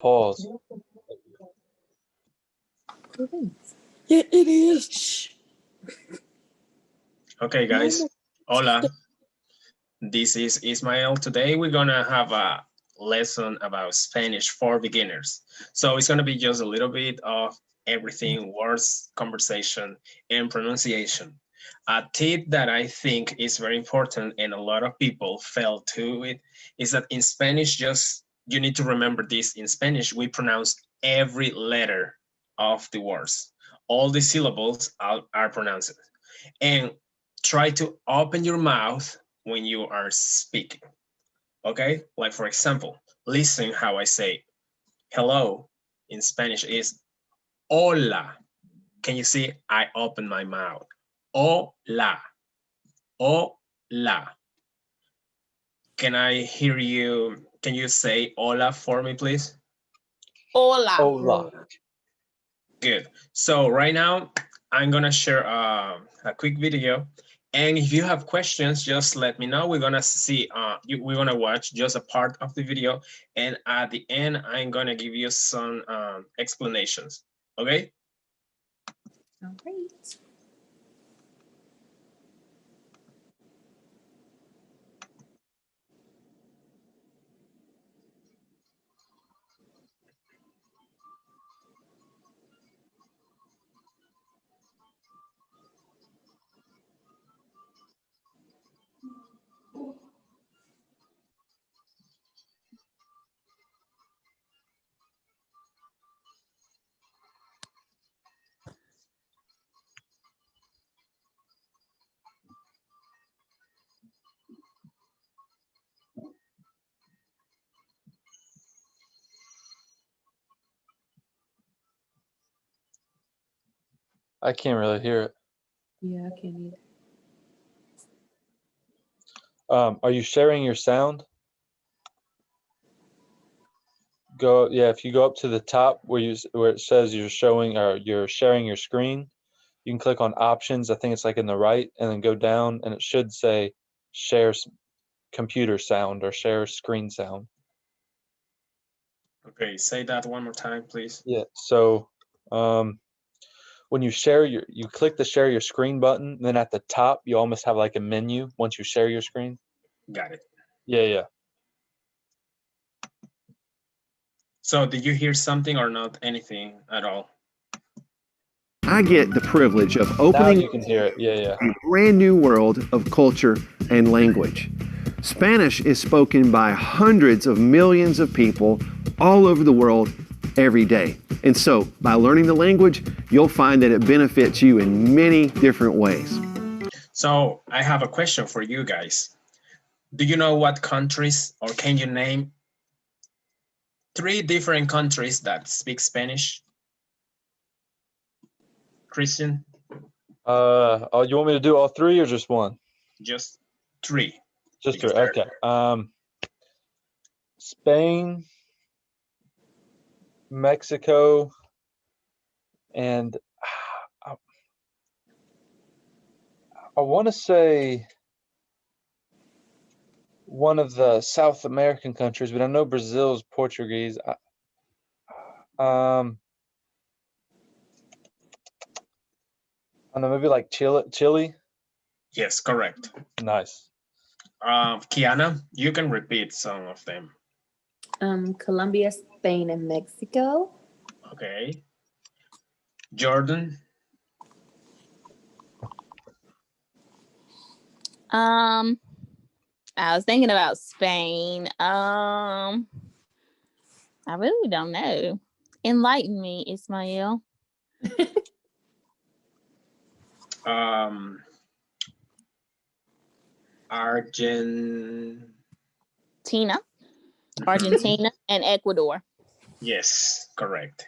pause. Yeah, it is. Okay, guys. Hola. This is Ismael. Today we're gonna have a lesson about Spanish for beginners. So it's gonna be just a little bit of everything, words, conversation, and pronunciation. A tip that I think is very important and a lot of people fail to it is that in Spanish, you need to remember this. In Spanish, we pronounce every letter of the words. All the syllables are pronounced. And try to open your mouth when you are speaking. Okay? Like for example, listen how I say hello in Spanish is hola. Can you see? I open my mouth. Hola. Hola. Can I hear you? Can you say hola for me, please? Hola. Hola. Good. So right now, I'm gonna share a quick video. And if you have questions, just let me know. We're gonna see, we're gonna watch just a part of the video. And at the end, I'm gonna give you some explanations, okay? All right. I can't really hear it. Yeah, I can't either. Are you sharing your sound? If you go up to the top where it says you're showing or you're sharing your screen, you can click on options. I think it's like in the right, and then go down and it should say share computer sound or share screen sound. Okay, say that one more time, please. Yeah. So when you you click the share your screen button, then at the top you almost have like a menu once you share your screen. Got it. Yeah. So did you hear something or not? Anything at all? I get the privilege of Now opening you can hear it. Yeah. a brand new world of culture and language. Spanish is spoken by hundreds of millions of people all over the world every day. And so, by learning the language, you'll find that it benefits you in many different ways. So I have a question for you guys. Do you know what countries, or can you name 3 different countries that speak Spanish? Christian? Oh, you want me to do all 3 or just one? Just 3. Just 3. Okay. Spain, Mexico, and I want to say one of the South American countries, but I know Brazil is Portuguese. I don't know, maybe like Chile. Yes, correct. Nice. Kiana, you can repeat some of them. Colombia, Spain, and Mexico. Okay. Jordan. I was thinking about Spain. I really don't know. Enlighten me, Ismael. Argentina, and Ecuador. Yes, correct.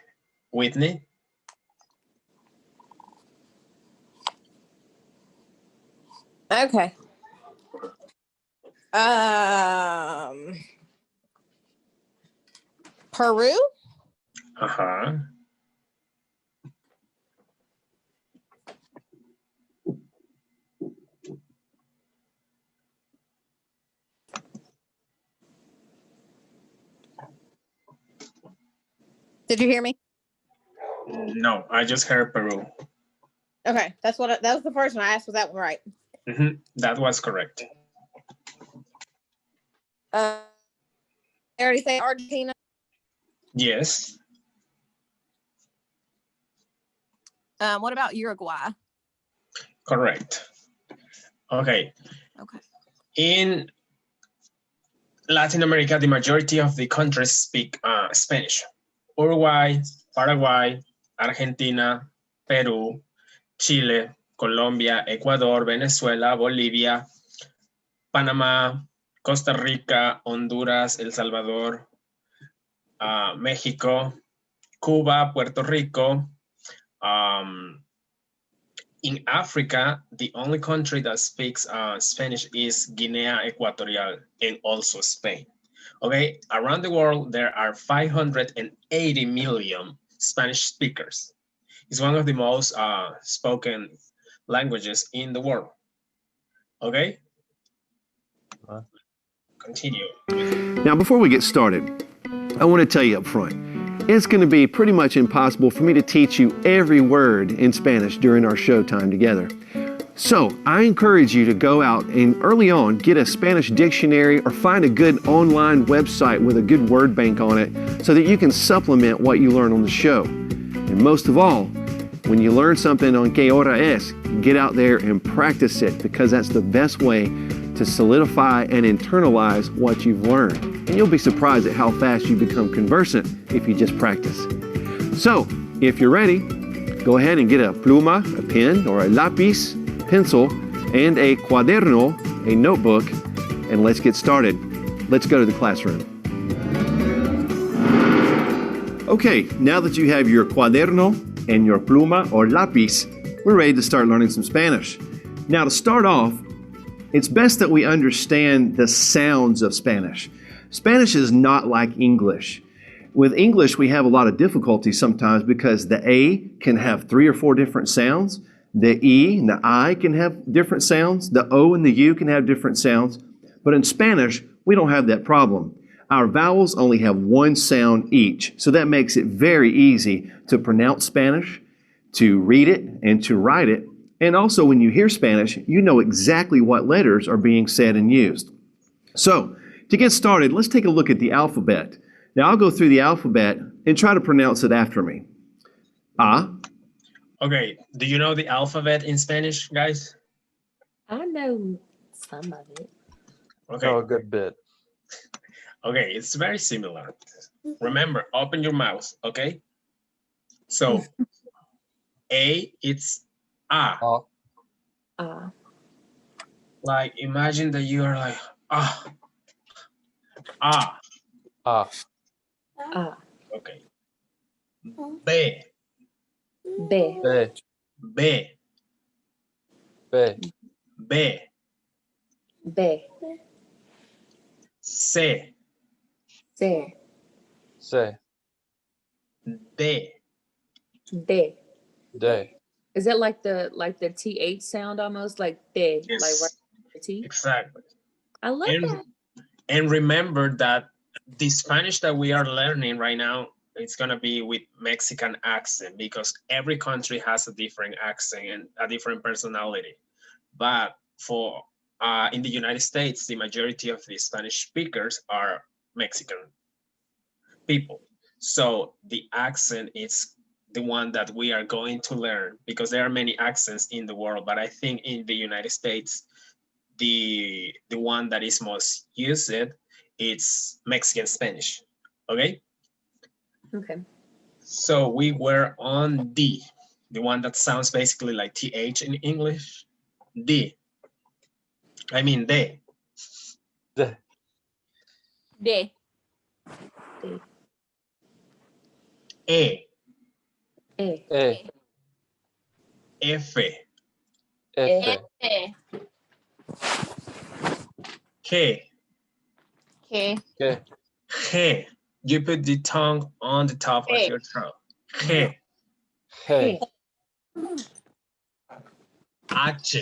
Whitney. Okay. Peru. Uh-huh. Did you hear me? No, I just heard Peru. Okay, that was the first one I asked. Was that one right? That was correct. I already say Argentina. Yes. What about Uruguay? Correct. Okay. Okay. In Latin America, the majority of the countries speak Spanish. Uruguay, Paraguay, Argentina, Peru, Chile, Colombia, Ecuador, Venezuela, Bolivia, Panamá, Costa Rica, Honduras, El Salvador, México, Cuba, Puerto Rico. In Africa, the only country that speaks Spanish is Guinea Equatorial and also Spain. Okay, around the world, there are 580 million Spanish speakers. It's one of the most spoken languages in the world. Okay? Continue. Now, before we get started, I want to tell you up front, it's going to be pretty much impossible for me to teach you every word in Spanish during our show time together. So I encourage you to go out and early on get a Spanish dictionary or find a good online website with a good word bank on it so that you can supplement what you learn on the show. And most of all, when you learn something on Que Hora Es, get out there and practice it because that's the best way to solidify and internalize what you've learned. And you'll be surprised at how fast you become conversant if you just practice. So, if you're ready, go ahead and get a pluma, a pen, or a lápiz, pencil, and a cuaderno, a notebook, and let's get started. Let's go to the classroom. Okay, now that you have your cuaderno and your pluma or lápiz, we're ready to start learning some Spanish. Now, to start off, it's best that we understand the sounds of Spanish. Spanish is not like English. With English, we have a lot of difficulty sometimes because the A can have 3 or 4 different sounds. The E and the I can have different sounds. The O and the U can have different sounds. But in Spanish, we don't have that problem. Our vowels only have 1 sound each. So that makes it very easy to pronounce Spanish, to read it, and to write it. And also, when you hear Spanish, you know exactly what letters are being said and used. So, to get started, let's take a look at the alphabet. Now, I'll go through the alphabet and try to pronounce it after me. A. Okay, do you know the alphabet in Spanish, guys? I know some of it. Okay. Oh, a good bit. Okay, it's very similar. Remember, open your mouth, okay? So, A, it's A. Like, imagine that you are like, ah, ah. Ah. Okay. B, B. B. B, B. B, B. C, C. C. D, D. D. Is it like the TH sound almost like D? Yes. Like right the T? exactly. I love that. And remember that the Spanish that we are learning right now, it's going to be with Mexican accent because every country has a different accent and a different personality. But for in the United States, the majority of the Spanish speakers are Mexican people. So the accent is the one that we are going to learn because there are many accents in the world. But I think in the United States, the one that is most used, it's Mexican Spanish. Okay? Okay. So we were on D, the one that sounds basically like TH in English. D. I mean D. D. D. D. E. A. E. F. F. K. K. K. G. You put the tongue on the top of your throat. G. Hey. H.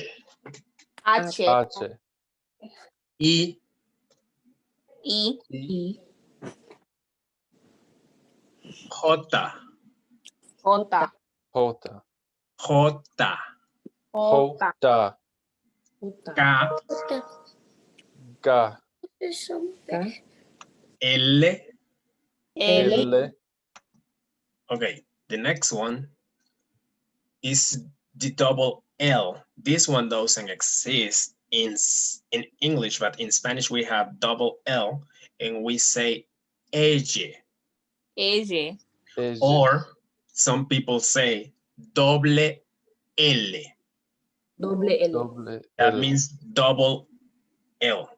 H. H. E. E. E. J, Jota. Jota. J, Jota. K, Ga. L. L. Okay, the next one is the double L. This one doesn't exist in English, but in Spanish we have double L and we say ella. Ella. Or some people say doble L. Doble L. Doble That L. means double L.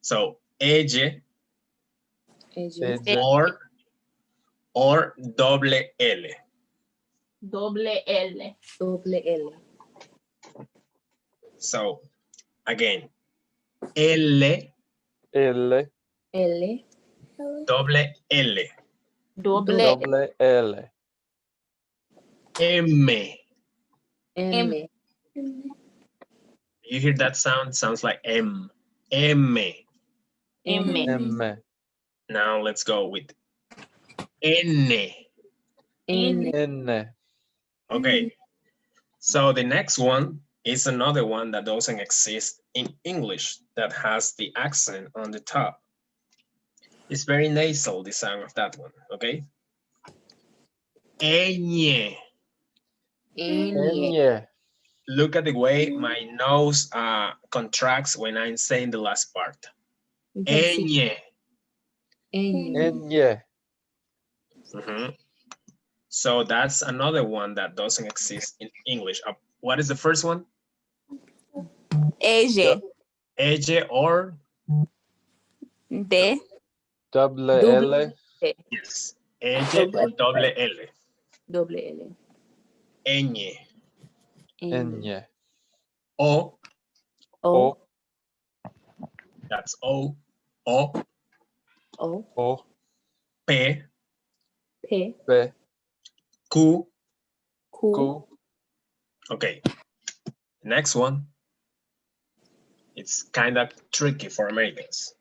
So ella Ella. or doble L. Doble L. Doble L. So again, L, L. L. doble L, Doble Doble L. M. M. You hear that sound? Sounds like M. M. M. M. Now let's go with N. N. N. Okay. So the next one is another one that doesn't exist in English that has the accent on the top. It's very nasal, the sound of that one, okay? Ñ. N. Ñ. Look at the way my nose contracts when I'm saying the last part. You can see Ñ. N. Ñ. Mhm. So that's another one that doesn't exist in English. What is the first one? Ella. Ella or? De. Doble L. Yes. Ella or doble L. Doble L. Ñ. Ñ. O. O. That's O. O. O. O. P. P. P. Q. Q. Q. Okay. Next one. It's kind of tricky for Americans.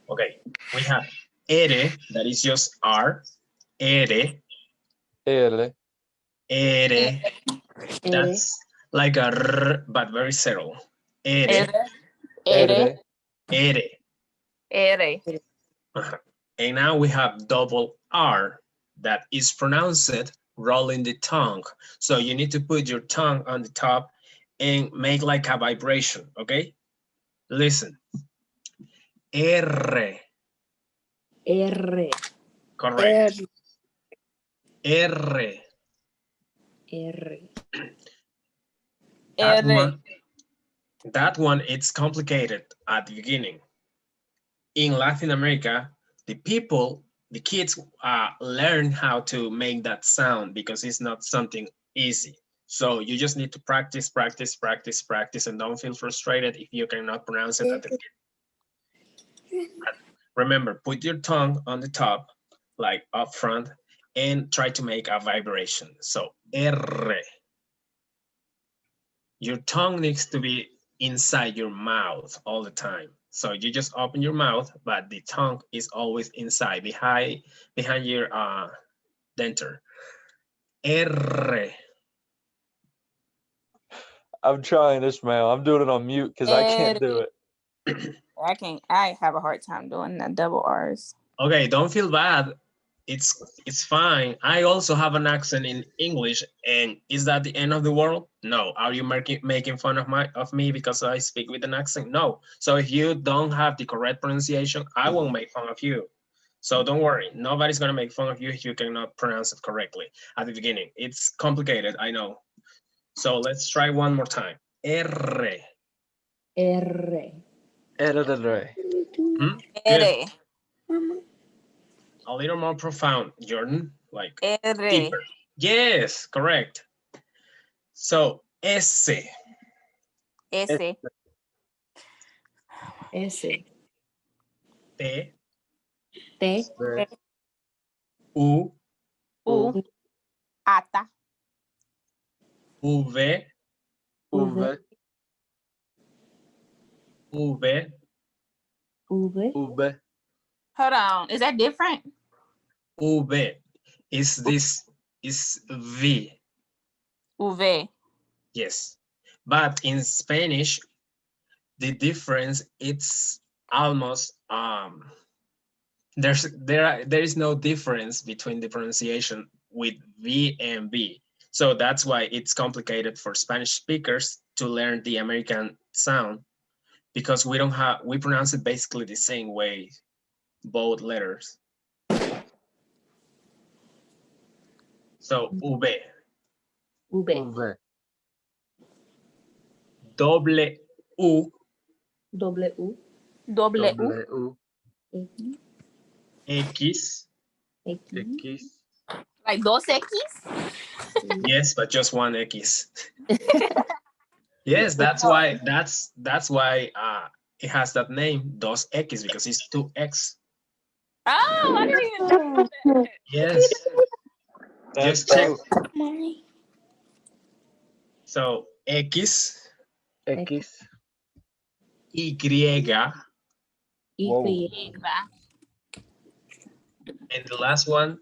Okay. We have ere, that is just R. Ere. L. Ere. That's like a R, but very subtle. Ere. Ere. Ere. Ere. And now we have double R that is pronounced rolling the tongue. So you need to put your tongue on the top and make like a vibration, okay? Listen. R. R. Correct. R. R. That one, it's complicated at the beginning. In Latin America, the kids learn how to make that sound because it's not something easy. So you just need to practice, practice, practice, practice, and don't feel frustrated if you cannot pronounce it at the beginning. Remember, put your tongue on the top, like up front, and try to make a vibration. So, R. Your tongue needs to be inside your mouth all the time. So you just open your mouth, but the tongue is always inside, behind your denture. R. I'm trying, Ismael. I'm doing it on mute because I can't do it. I have a hard time doing the double R's. Okay, don't feel bad. It's fine. I also have an accent in English, and is that the end of the world? No. Are you making fun of me because I speak with an accent? No. So if you don't have the correct pronunciation, I won't make fun of you. So don't worry. Nobody's gonna make fun of you if you cannot pronounce it correctly at the beginning. It's complicated, I know. So let's try one more time. R. R. R. Good. A little more profound, Jordan, like deeper. Yes, correct. So, S. S. S. T. T. U. U. Ata. V. V. V. V. Hold on. Is that different? V. Is V. V. Yes. But in Spanish, the difference it's almost there is no difference between the pronunciation with V and B. So that's why it's complicated for Spanish speakers to learn the American sound, because we pronounce it basically the same way, both letters. So V. V. Doble U. W. Doble U. X. X. Like dos X? Yes, but just one X. Yes, that's why it has that name, dos X, because it's 2X. Oh, I didn't even know that. Yes. Just check. Mommy. So X, X. Y, Whoa. and the last one,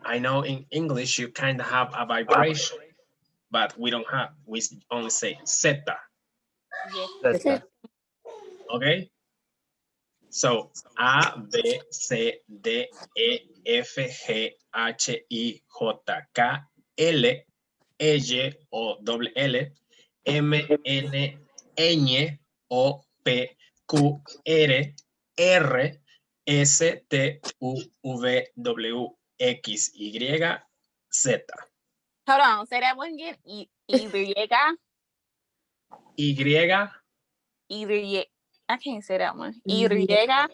I know in English you kind of have a vibration, but we don't have, we only say zeta, Zeta. okay? So A, B, C, D, E, F, G, H, I, J, K, L, Y o doble L, M, N, Ñ, O, P, Q, R, R, S, T, U, V, W, X, Y, Z. Hold on, say that one again. Either Y, I can't say that one. Either llega,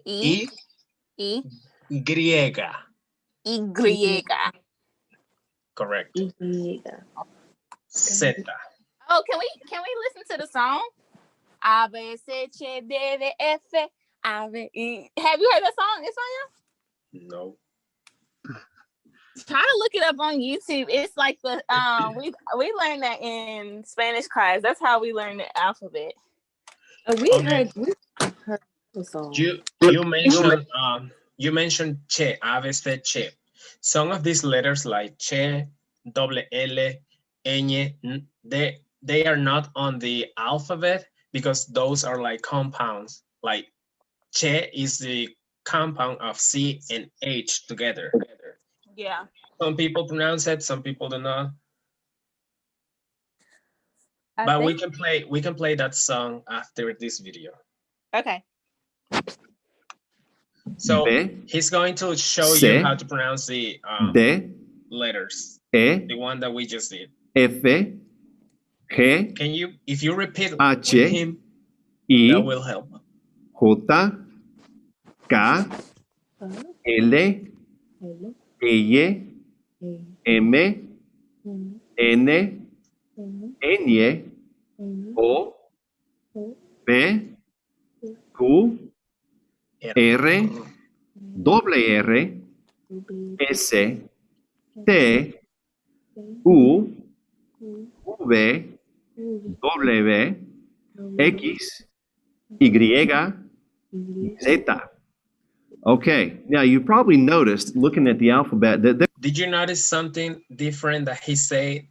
Y. Y, y, Y. Correct. Z. Oh, can we listen to the song? A B C D D F A B E. Have you heard that song, Ismael? No. Try to look it up on YouTube. It's like the we learned that in Spanish class. That's how we learned the alphabet. We heard the song. You mentioned che, A, B, C, che. Some of these letters like che, double L, ñ, they are not on the alphabet because those are like compounds. Like che is the compound of C and H together. Yeah. Some people pronounce it, some people do not. But we can play that song after this video. Okay. So B, he's going to show C, you how to pronounce the D, letters, E, the one that we just did. F, G, Can you, if you repeat H, with him, I, that will help. J, K, L, Y, M, N, Ñ, O, P, Q, R, doble R, S, T, U, V, W, X, Y, Z. Okay, now you probably noticed looking at the alphabet that there Did you notice something different that he said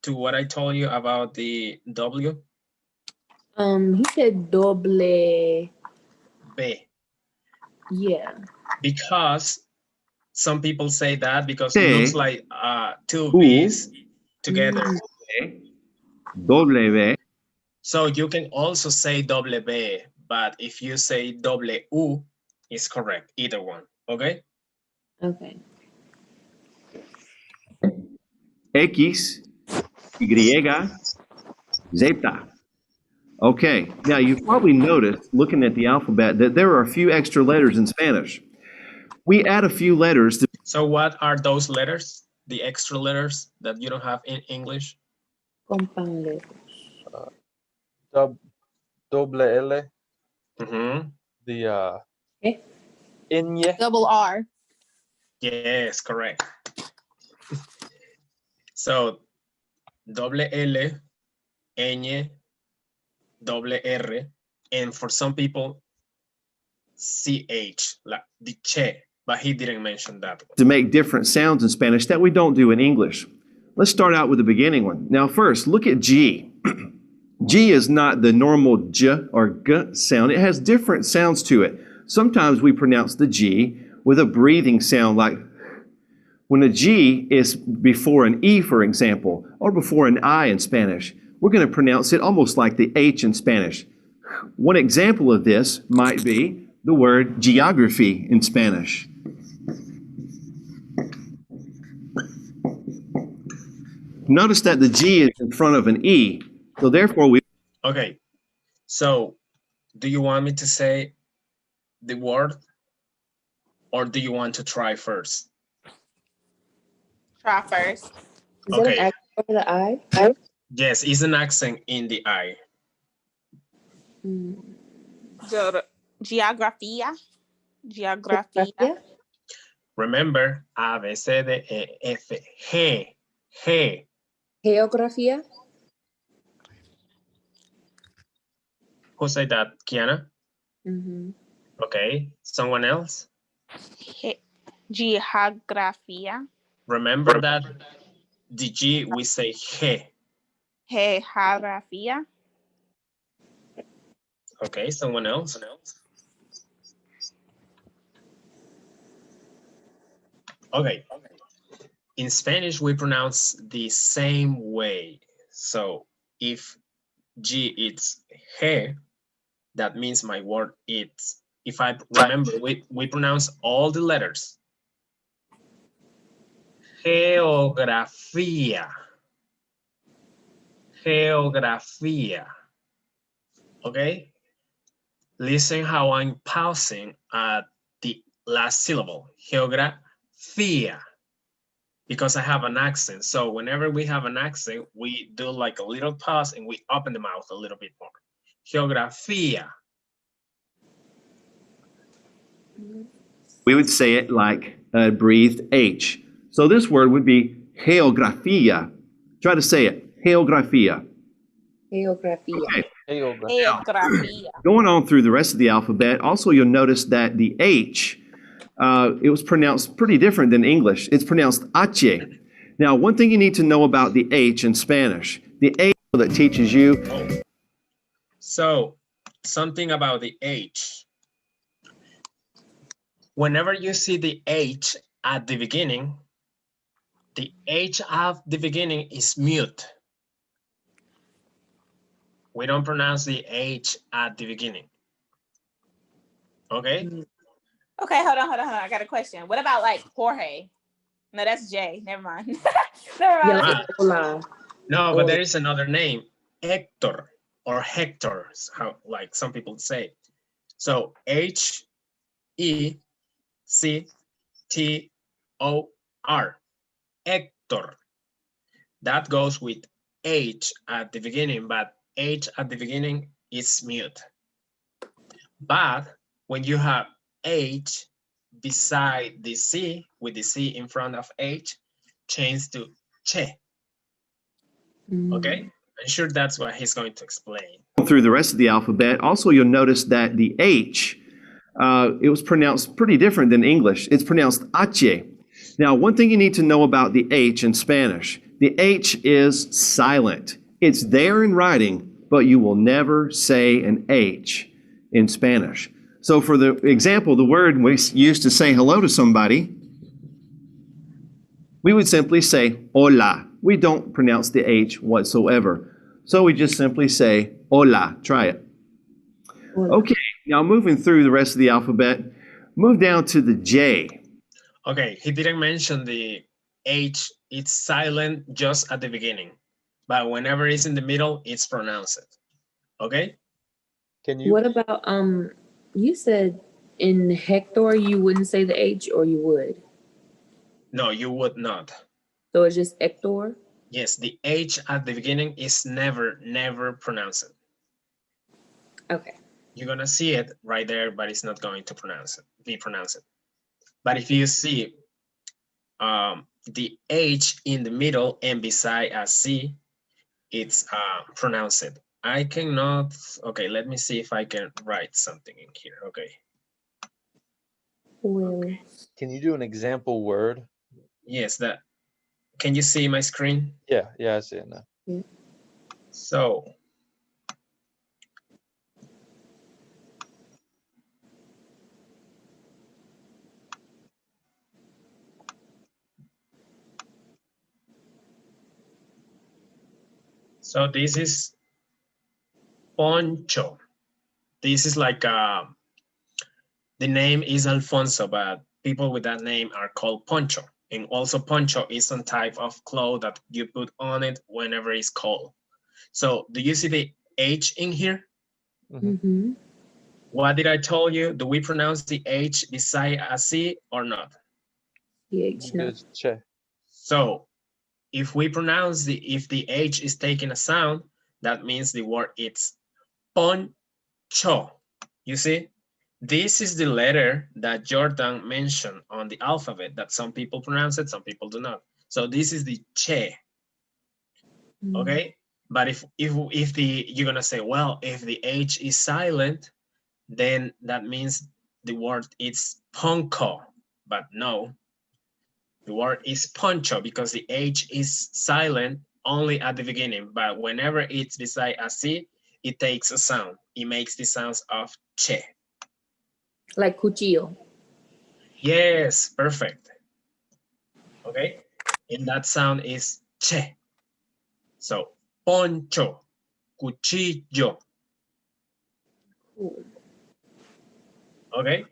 to what I told you about the W? He said doble. B. Yeah. Because some people say that because T, it looks like two U, B's together. W, So you can also say double B, but if you say double U, it's correct, either one, okay? Okay. X, Y, Z. Okay, now you've probably noticed looking at the alphabet that there are a few extra letters in Spanish. We add a few letters to So what are those letters? The extra letters that you don't have in English? Compound letters. Double L. Mm-hmm. The Eh? Ñ. Double R. Yes, correct. So double L, Ñ, double R, and for some people, CH, like the che, but he didn't mention that one. To make different sounds in Spanish that we don't do in English. Let's start out with the beginning one. Now first, look at G. G is not the normal J or G sound. It has different sounds to it. Sometimes we pronounce the G with a breathing sound like when a G is before an E, for example, or before an I in Spanish. We're going to pronounce it almost like the H in Spanish. One example of this might be the word geography in Spanish. Notice that the G is in front of an E, so therefore we... Okay, so do you want me to say the word or do you want to try first? Try first. Is that Okay. an accent over the I? Yes, it's an accent in the I. Mm. Geografía. Geografía. Remember, A, B, C, D, E, F, G, G. Geografía. Who said that, Kiana? Mm-hmm. Okay, someone else? Geografía. Remember that the G, we say G. Geografía. Okay, someone else? Okay. In Spanish, we pronounce the same way. So if G is G, that means my word is, if I remember, we pronounce all the letters. Geografía. Geografía. Okay? Listen how I'm pausing at the last syllable. Geografía. Because I have an accent. So whenever we have an accent, we do like a little pause and we open the mouth a little bit more. Geografía. We would say it like a breathed H. So this word would be geografía. Try to say it, geografía. Geografía. Okay. Geografía. Going on through the rest of the alphabet, also you'll notice that the H, it was pronounced pretty different than English. It's pronounced H. Now, one thing you need to know about the H in Spanish, the H that teaches you. Oh. So something about the H. Whenever you see the H at the beginning, the H at the beginning is mute. We don't pronounce the H at the beginning. Okay? Okay, hold on. I got a question. What about like Jorge? No, that's J. Never mind. Never mind. Yeah, like hola. No, but there is another name, Hector or Hector, how like some people say. So H-E-C-T-O-R, Hector. That goes with H at the beginning, but H at the beginning is mute. But when you have H beside the C, with the C in front of H, change to che. Okay? I'm sure that's what he's going to explain. Through the rest of the alphabet, also you'll notice that the H, it was pronounced pretty different than English. It's pronounced H. Now, one thing you need to know about the H in Spanish, the H is silent. It's there in writing, but you will never say an H in Spanish. So for the example, the word we use to say hello to somebody, we would simply say hola. We don't pronounce the H whatsoever. So we just simply say hola. Try it. Hola. Okay, now moving through the rest of the alphabet, move down to the J. Okay, he didn't mention the H. It's silent just at the beginning, but whenever it's in the middle, it's pronounced. Okay? Can you? What about you said in Hector you wouldn't say the H or you would? No, you would not. So it's just Hector? Yes, the H at the beginning is never pronounced. Okay. You're gonna see it right there, but it's not going to be pronounced. But if you see the H in the middle and beside a C, it's pronounced. I cannot, okay, let me see if I can write something in here, okay. Well, Can you do an example word? Yes, that. Can you see my screen? Yeah, I see it now. So this is poncho. This is like the name is Alfonso, but people with that name are called poncho. And also poncho is some type of cloth that you put on it whenever it's cold. So do you see the H in here? mm-hmm. What did I tell you? Do we pronounce the H beside a C or not? PH, no. Good. Che. So if we pronounce if the H is taking a sound, that means the word it's poncho. You see? This is the letter that Jordan mentioned on the alphabet that some people pronounce it, some people do not. So this is the che, okay? But if you're gonna say, well, if the H is silent, then that means the word is ponco, but no, the word is poncho because the H is silent only at the beginning, but whenever it's beside a C, it takes a sound. It makes the sounds of che. Like cuchillo. Yes, perfect. Okay, and that sound is che. So, poncho, cuchillo. Cool. Okay.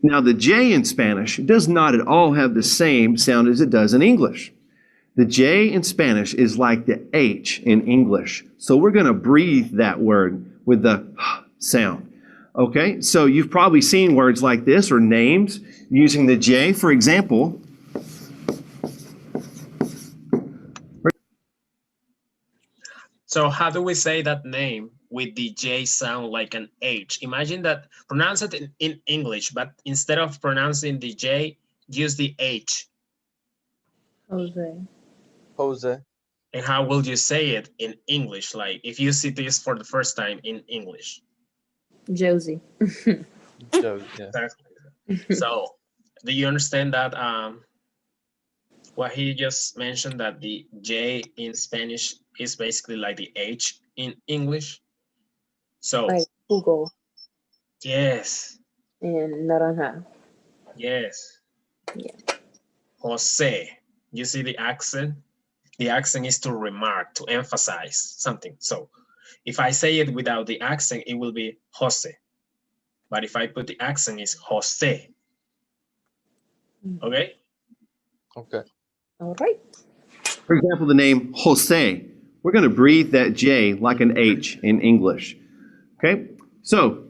Now, the J in Spanish does not at all have the same sound as it does in English. The J in Spanish is like the H in English. So we're going to breathe that word with the sound. Okay, so you've probably seen words like this or names using the J. For example, So how do we say that name with the J sound like an H? Imagine that, pronounce it in English, but instead of pronouncing the J, use the H. Jose. Jose. And how will you say it in English? Like if you see this for the first time in English. Josie. Joe. Yeah. Exactly. So do you understand that what he just mentioned, that the J in Spanish is basically like the H in English? So Like jugo yes, and naranja. yes. Yeah. Jose. You see the accent? The accent is to remark, to emphasize something. So if I say it without the accent, it will be Jose. But if I put the accent, it's Jose. Okay? Okay. All right. for example, the name Jose. We're going to breathe that J like an H in English. Okay, so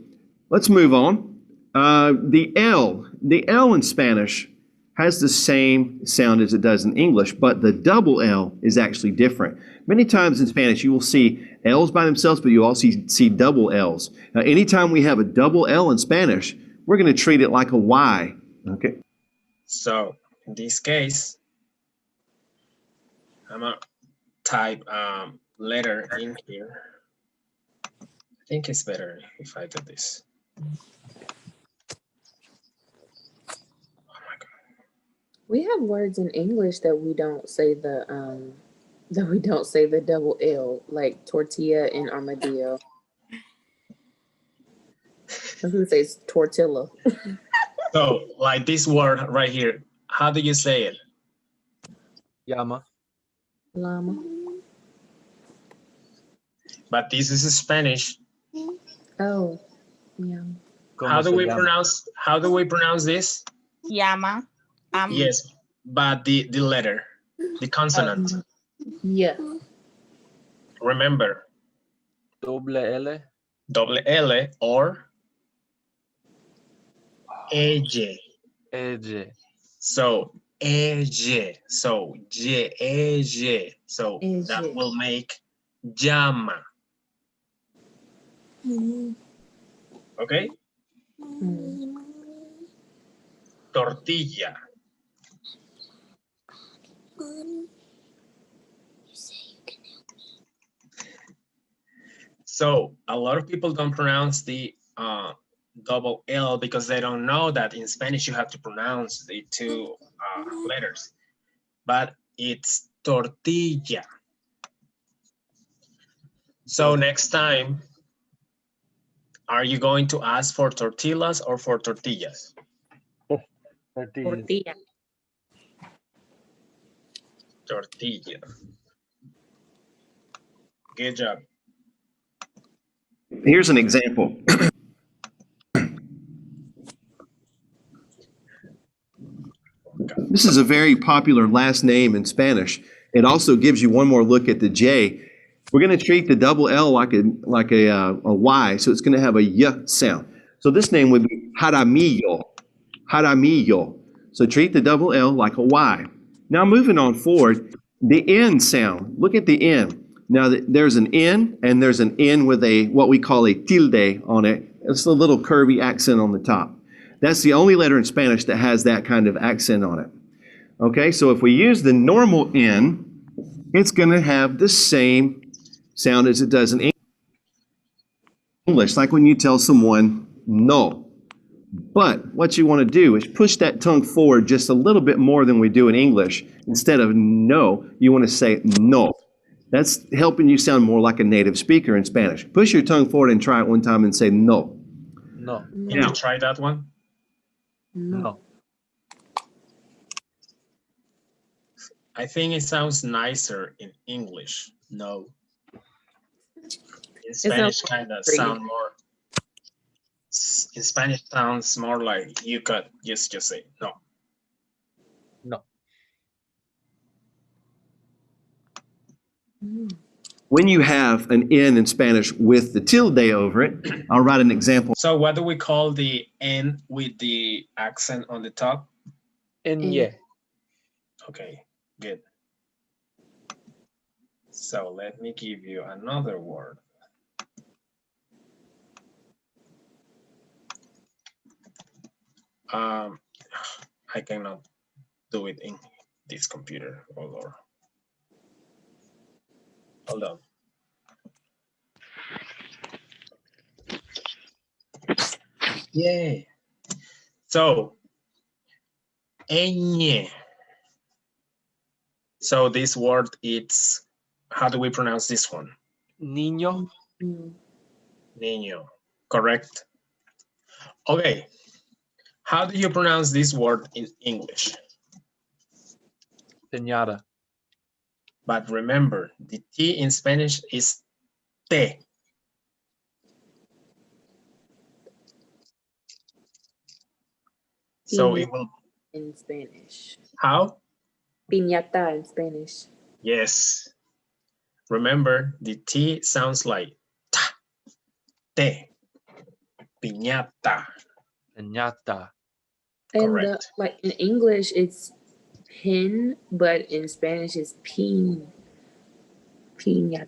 let's move on. The L in Spanish has the same sound as it does in English, but the double L is actually different. Many times in Spanish, you will see L's by themselves, but you also see double L's. Now, anytime we have a double L in Spanish, we're going to treat it like a Y. Okay. So in this case, I'm going to type letter in here. I think it's better if I do this. We have words in English that we don't say the double L, like tortilla and armadillo. I was gonna say it's tortilla. So like this word right here, how do you say it? Llama. Llama. But this is Spanish. Oh, yeah. How do se we llama? pronounce this? Llama. Yes, but the letter, the consonant. Yeah. Remember, Doble L. double L or EJ. EJ. So EJ. So EJ. So that EJ. will make llama. Okay? Tortilla. So a lot of people don't pronounce the double L because they don't know that in Spanish you have to pronounce the two letters, but it's tortilla. So next time, are you going to ask for tortillas or for tortillas? Tortilla. Tortilla. Good job. Here's an example. This is a very popular last name in Spanish. It also gives you one more look at the J. We're going to treat the double L like a Y, so it's going to have a Y sound. So this name would be Jaramillo. Jaramillo. So treat the double L like a Y. Now moving on forward, the N sound. Look at the N. Now there's an N and there's an N with a what we call a tilde on it. It's a little curvy accent on the top. That's the only letter in Spanish that has that kind of accent on it. Okay, so if we use the normal N, it's going to have the same sound as it does in English, like when you tell someone no. But what you want to do is push that tongue forward just a little bit more than we do in English. Instead of no, you want to say no. That's helping you sound more like a native speaker in Spanish. Push your tongue forward and try it one time and say no. No. Can you try that one? No. I think it sounds nicer in English. No. In Spanish, kind of sound more. In Spanish, sounds more like you could just say no. No. When you have an N in Spanish with the tilde over it, I'll write an example. So what do we call the N with the accent on the top? Enye. Okay, good. So let me give you another word. I cannot do it in this computer. Oh Lord. Hold on. Yay. So, ñ. So this word, it's, how do we pronounce this one? Niño. Niño, correct. Okay, how do you pronounce this word in English? Piñata. But remember, the T in Spanish is te. So it will, in Spanish. how? Piñata in Spanish. Yes. Remember, the T sounds like ta, te, piñata. Piñata. And Correct. like in English, it's pin, but in Spanish, it's pin. Piñata.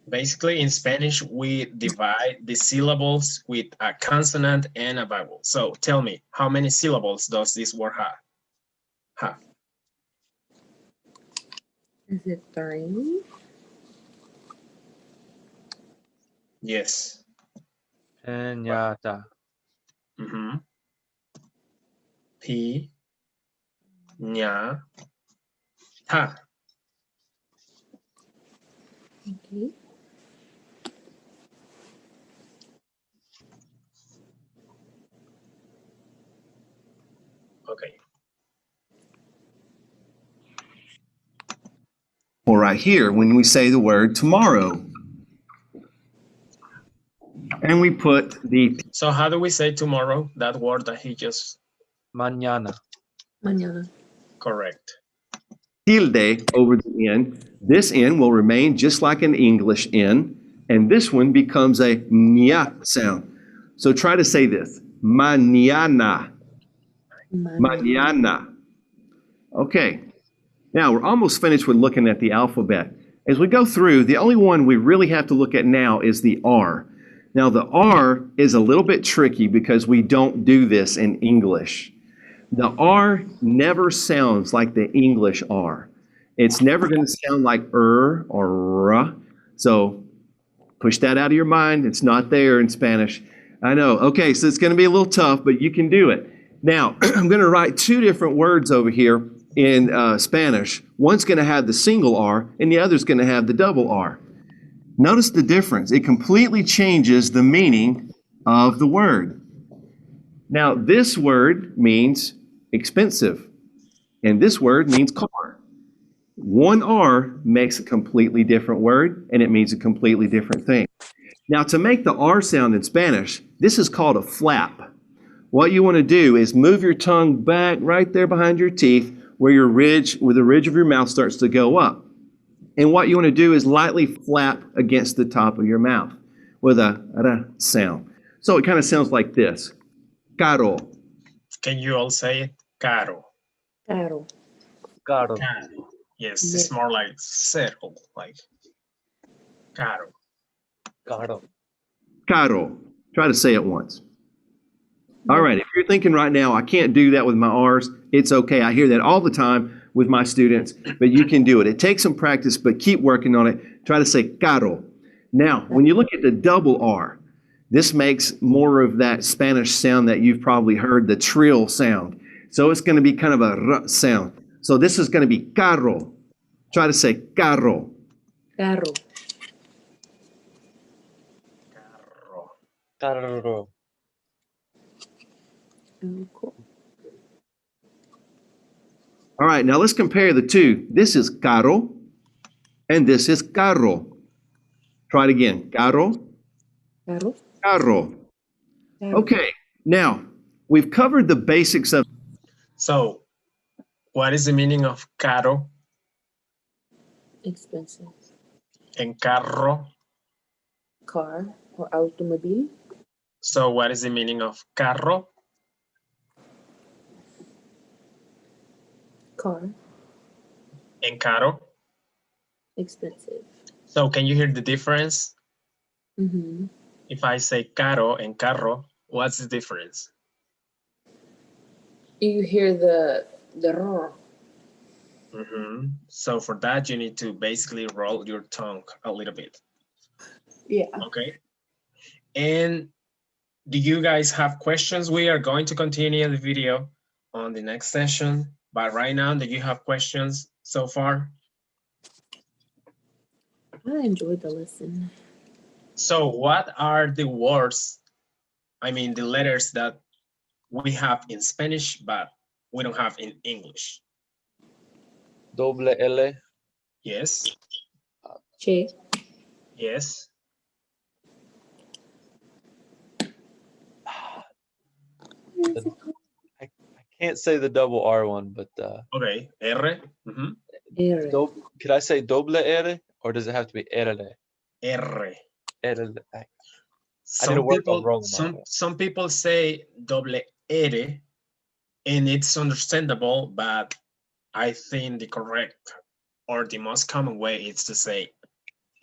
Basically, in Spanish, we divide the syllables with a consonant and a vowel. So tell me, how many syllables does this word have? Is it 3? Yes. Piñata. Mm-hmm. P, ña, ta. Okay. Okay. Or right here, when we say the word tomorrow. And we put the So how do we say tomorrow? That word that he just Mañana. Mañana. correct. tilde over the N. This N will remain just like an English N, and this one becomes a ña sound. So try to say this. Mañana. Mañana. Okay. Now we're almost finished with looking at the alphabet. As we go through, the only one we really have to look at now is the R. Now the R is a little bit tricky because we don't do this in English. The R never sounds like the English R. It's never going to sound like or r. So Push that out of your mind. It's not there in Spanish. I know. Okay, so it's going to be a little tough, but you can do it. Now, I'm going to write two different words over here in Spanish. One's going to have the single R, and the other's going to have the double R. Notice the difference. It completely changes the meaning of the word. Now, this word means expensive, and this word means car. One R makes a completely different word, and it means a completely different thing. Now, to make the R sound in Spanish, this is called a flap. What you want to do is move your tongue back right there behind your teeth where the ridge of your mouth starts to go up. And what you want to do is lightly flap against the top of your mouth with a R sound. So it kind of sounds like this. Caro. Can you all say it? Caro. Caro. Caro. Caro. Yes, it's more like circle, like caro. Caro. Caro. Try to say it once. All right, if you're thinking right now, I can't do that with my R's, it's okay. I hear that all the time with my students, but you can do it. It takes some practice, but keep working on it. Try to say caro. Now, when you look at the double R, this makes more of that Spanish sound that you've probably heard, the trill sound. So it's going to be kind of a R sound. So this is going to be carro. Try to say carro. Carro. Carro. Carro. Oh, cool. All right, now let's compare the two. This is caro, and this is carro. Try it again. Carro, Carro. carro. Carro. Okay, now we've covered the basics of. So, what is the meaning of caro Expensive. and carro? Car or automobile. So, what is the meaning of carro? Car. And caro? Expensive. So, can you hear the difference? Mm-hmm. If I say caro and carro, what's the difference? You hear the roar. So for that, you need to basically roll your tongue a little bit. Yeah. Okay. And do you guys have questions? We are going to continue the video on the next session. But right now, do you have questions so far? I enjoyed the lesson. So what are the words, the letters that we have in Spanish, but we don't have in English? Doble L. Yes. Che. Yes. I can't say the double R one, but Okay. R. R. could I say doble R or does it have to be R? R. R. I need to work on rolling my R. Some people say doble R, and it's understandable, but I think the correct or the most common way is to say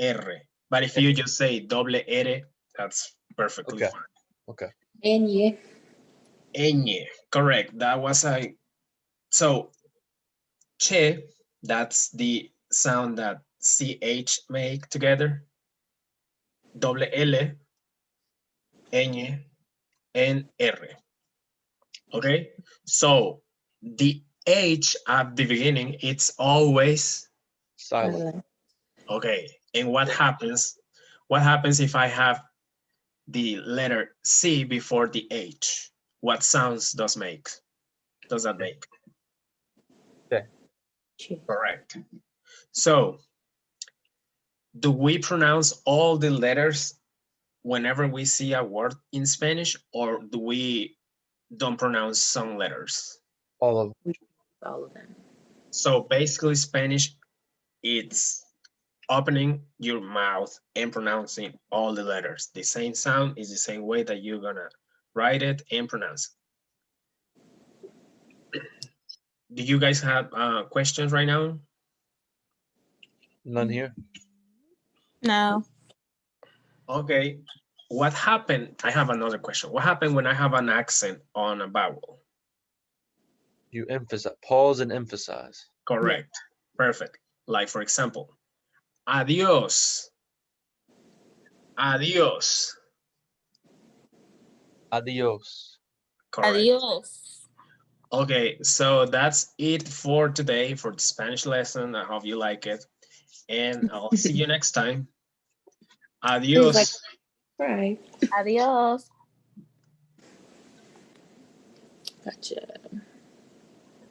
R. But if you just say doble R, that's perfectly Okay. fine. Okay. Ñ. Ñ, correct. That was so che, that's the sound that CH make together. Doble L, Ñ, and R. Okay, so the H at the beginning, it's always Silent. okay. And what happens? What happens if I have the letter C before the H? What sounds does that make? Che. Correct. So, do we pronounce all the letters whenever we see a word in Spanish, or do we don't pronounce some letters? All of them. All of them. So basically Spanish, it's opening your mouth and pronouncing all the letters. The same sound is the same way that you're gonna write it and pronounce it. Do you guys have questions right now? None here. No. Okay. What happened? I have another question. What happened when I have an accent on a vowel? You emphasize, pause and emphasize. Correct. Perfect. Like for example, adios. Adios. Adios. Correct. Adios. Okay, so that's it for today for the Spanish lesson. I hope you like it. And I'll see you next time. Adios. Right. Adios. Gotcha.